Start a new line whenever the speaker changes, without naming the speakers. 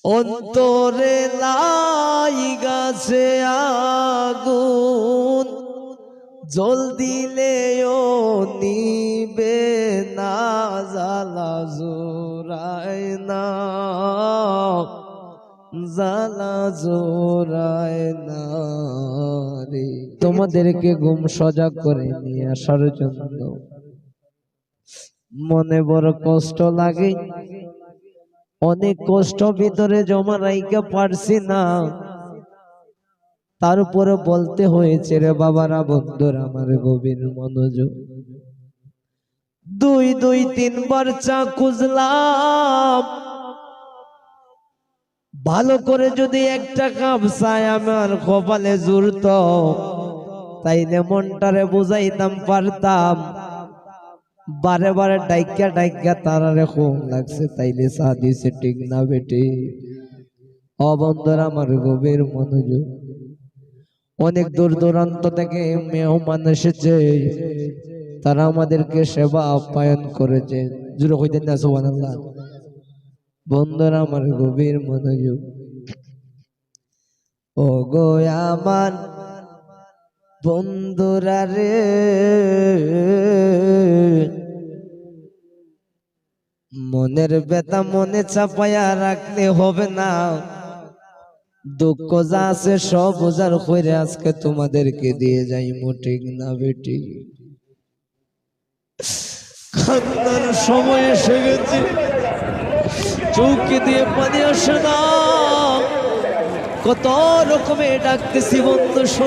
অন্তরে লাইগাছে আগুন, জল দিলেও নিবে না, জ্বালা জোড়ায় না, জ্বালা জোড়ায় না রে। তোমাদেরকে ঘুম সজাগ করে নিয়ে আসার জন্য মনে বড় কষ্ট লাগে, অনেক কষ্ট ভিতরে জমা রাইকা পারছি না, তারপরে বলতে হয়েছে রে বাবারা, বন্ধুরা আমার গভীর মনোযোগ। 2-3 চা খুঁজলাম, ভালো করে যদি একটা কাপ চাই আমার কপালে জুড়ত, তাইলে মনটারে বুঝাইতাম পারতাম। বারে বারে ডাইকা ডাইকা তারারে খুব লাগছে, তাইলে চা দিছে ঠিক না বেটে? ও বন্ধুরা আমার গভীর মনোযোগ। অনেক দূর দূরান্ত থেকে মেহমান এসেছে, তারা আমাদেরকে সেবা আপ্যায়ন করেছে। জুড়ে কইতেন না সুবহানাল্লাহ। বন্ধুরা আমার গভীর মনোযোগ। ও গো আমার বন্ধুরা রে, মনের ব্যথা মনে চাপায়া রাখলে হবে না, দুঃখ যা আছে সব বোঝার কইরে আজকে তোমাদেরকে দিয়ে যাই, ঠিক না বেটি? কান্নার সময় এসে গেছে, চৌকি দিয়ে পানি আসে না, কত রকমের ডাকতেছি বন্ধু।